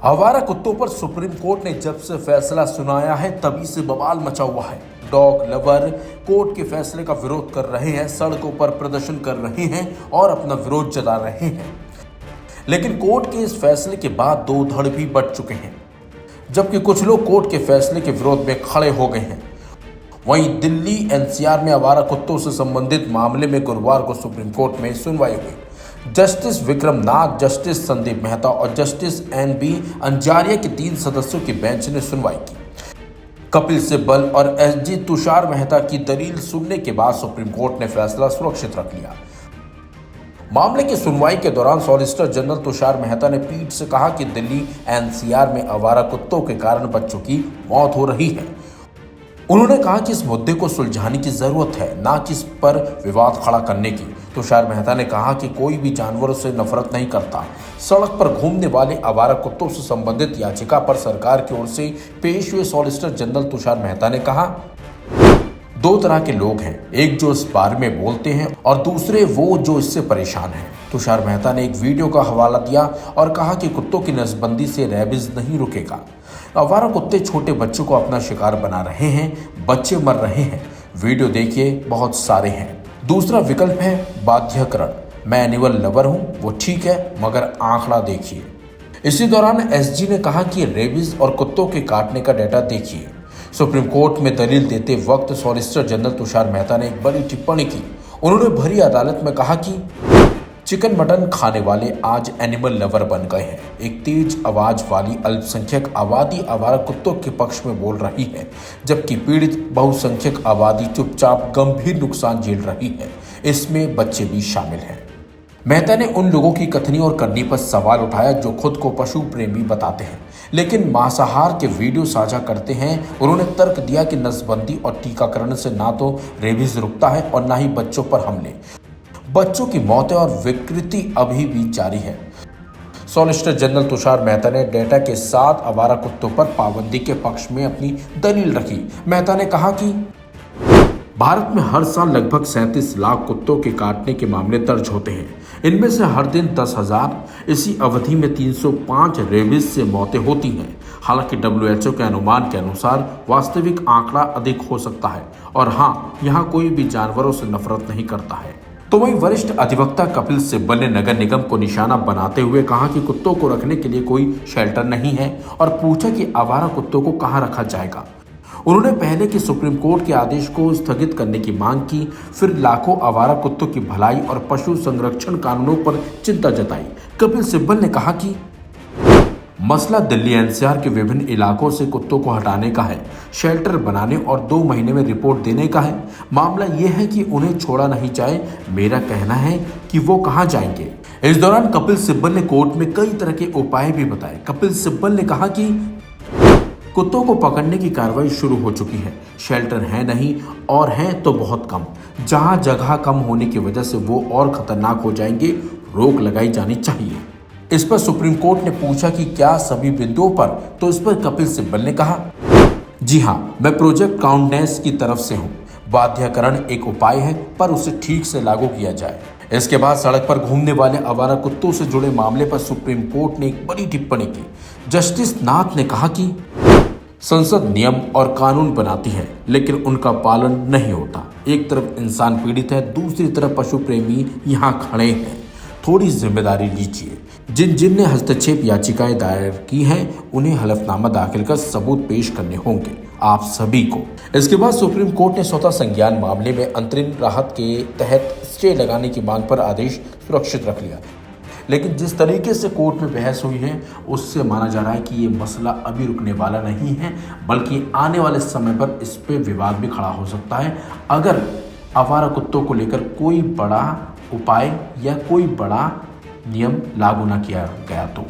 आवारा कुत्तों पर सुप्रीम कोर्ट ने जब से फैसला सुनाया है तभी से बवाल मचा हुआ है। डॉग लवर कोर्ट के फैसले का विरोध कर रहे हैं, सड़कों पर प्रदर्शन कर रहे हैं और अपना विरोध जता रहे हैं। लेकिन कोर्ट के इस फैसले के बाद दो धड़ भी बढ़ चुके हैं, जबकि कुछ लोग कोर्ट के फैसले के विरोध में खड़े हो गए हैं। वहीं दिल्ली एनसीआर में आवारा कुत्तों से संबंधित मामले में गुरुवार को सुप्रीम कोर्ट में सुनवाई हुई। जस्टिस विक्रम नाथ, जस्टिस संदीप मेहता और जस्टिस एन.बी. अंजारिया के 3 सदस्यों की बेंच ने सुनवाई की। कपिल सिब्बल और एस.जी. तुषार मेहता की दलील सुनने के बाद सुप्रीम कोर्ट ने फैसला सुरक्षित रख लिया। मामले की सुनवाई के दौरान सॉलिसिटर जनरल तुषार मेहता ने पीठ से कहा कि दिल्ली एनसीआर में आवारा कुत्तों के कारण बच्चों की मौत हो रही है। उन्होंने कहा कि इस मुद्दे को सुलझाने की जरूरत है, ना कि इस पर विवाद खड़ा करने की। तुषार मेहता ने कहा कि कोई भी जानवरों से नफरत नहीं करता। सड़क पर घूमने वाले आवारा कुत्तों से संबंधित याचिका पर सरकार की ओर से पेश हुए सॉलिसिटर जनरल तुषार मेहता ने कहा, 2 तरह के लोग हैं, एक जो इस बारे में बोलते हैं और दूसरे वो जो इससे परेशान हैं। तुषार मेहता ने एक वीडियो का हवाला दिया और कहा कि कुत्तों की नसबंदी से रेबीज नहीं रुकेगा। आवारा कुत्ते छोटे बच्चों को अपना शिकार बना रहे हैं, बच्चे मर रहे हैं। वीडियो देखिए, बहुत सारे हैं। दूसरा विकल्प है बाध्यकरण। मैं एनिमल लवर हूं, वो ठीक है, मगर आंकड़ा देखिए। इसी दौरान एसजी ने कहा कि रेबीज और कुत्तों के काटने का डेटा देखिए। सुप्रीम कोर्ट में दलील देते वक्त सॉलिसिटर जनरल तुषार मेहता ने एक बड़ी टिप्पणी की। उन्होंने भरी अदालत में कहा कि चिकन मटन खाने वाले आज एनिमल लवर बन गए हैं। एक तेज आवाज वाली अल्पसंख्यक आबादी आवारा कुत्तों के पक्ष में बोल रही है, जबकि पीड़ित बहुसंख्यक आबादी चुपचाप गंभीर नुकसान झेल रही है। इसमें बच्चे भी शामिल हैं। मेहता ने उन लोगों की कथनी और करनी पर सवाल उठाया जो खुद को पशु प्रेमी बताते हैं, लेकिन मांसाहार के वीडियो साझा करते हैं। उन्होंने तर्क दिया कि नसबंदी और टीकाकरण से ना तो रेबीज रुकता है और ना ही बच्चों पर हमले। बच्चों की मौतें और विकृति अभी भी जारी है। सॉलिसिटर जनरल तुषार मेहता ने डेटा के साथ आवारा कुत्तों पर पाबंदी के पक्ष में अपनी दलील रखी। मेहता ने कहा कि भारत में हर साल लगभग 37 लाख कुत्तों के काटने के मामले दर्ज होते हैं। इनमें से हर दिन 10,000, इसी अवधि में 305 रेबीज से मौतें होती हैं। हालांकि WHO के अनुमान के अनुसार वास्तविक आंकड़ा अधिक हो सकता है। और हाँ, यहाँ कोई भी जानवरों से नफरत नहीं करता है। तो वहीं वरिष्ठ अधिवक्ता कपिल सिब्बल ने नगर निगम को निशाना बनाते हुए कहा कि कुत्तों को रखने के लिए कोई शेल्टर नहीं है और पूछा कि आवारा कुत्तों को कहां रखा जाएगा। उन्होंने पहले कि सुप्रीम कोर्ट के आदेश को स्थगित करने की मांग की, फिर लाखों आवारा कुत्तों की भलाई और पशु संरक्षण कानूनों पर चिंता जताई। कपिल सिब्बल ने कहा कि मसला दिल्ली एनसीआर के विभिन्न इलाकों से कुत्तों को हटाने का है, शेल्टर बनाने और 2 महीने में रिपोर्ट देने का है। मामला यह है कि उन्हें छोड़ा नहीं जाए। मेरा कहना है कि वो कहां जाएंगे। इस दौरान कपिल सिब्बल ने कोर्ट में कई तरह के उपाय भी बताए। कपिल सिब्बल ने कहा कि कुत्तों को पकड़ने की कार्रवाई शुरू हो चुकी है। शेल्टर है नहीं और हैं तो बहुत कम। जहां जगह कम होने की वजह से वो और खतरनाक हो जाएंगे। रोक लगाई जानी चाहिए। इस पर सुप्रीम कोर्ट ने पूछा कि क्या सभी बिंदुओं पर, तो इस पर कपिल सिब्बल ने कहा, जी हां, मैं प्रोजेक्ट काउंटनेस की तरफ से हूं। बाध्यकरण एक उपाय है, पर उसे ठीक से लागू किया जाए। इसके बाद सड़क पर घूमने वाले आवारा कुत्तों से जुड़े मामले पर सुप्रीम कोर्ट ने एक बड़ी टिप्पणी की। जस्टिस नाथ ने कहा कि संसद नियम और कानून बनाती है, लेकिन उनका पालन नहीं होता। एक तरफ इंसान पीड़ित है, दूसरी तरफ पशु प्रेमी यहाँ खड़े हैं। थोड़ी जिम्मेदारी लीजिए। जिन ने हस्तक्षेप याचिकाएं दायर की हैं, उन्हें हलफनामा दाखिल कर सबूत पेश करने होंगे, आप सभी को। इसके बाद सुप्रीम कोर्ट ने स्वतः संज्ञान मामले में अंतरिम राहत के तहत स्टे लगाने की मांग पर आदेश सुरक्षित रख लिया। लेकिन जिस तरीके से कोर्ट में बहस हुई है, उससे माना जा रहा है कि ये मसला अभी रुकने वाला नहीं है, बल्कि आने वाले समय पर इस पे विवाद भी खड़ा हो सकता है, अगर आवारा कुत्तों को लेकर कोई बड़ा उपाय या कोई बड़ा नियम लागू न किया गया तो।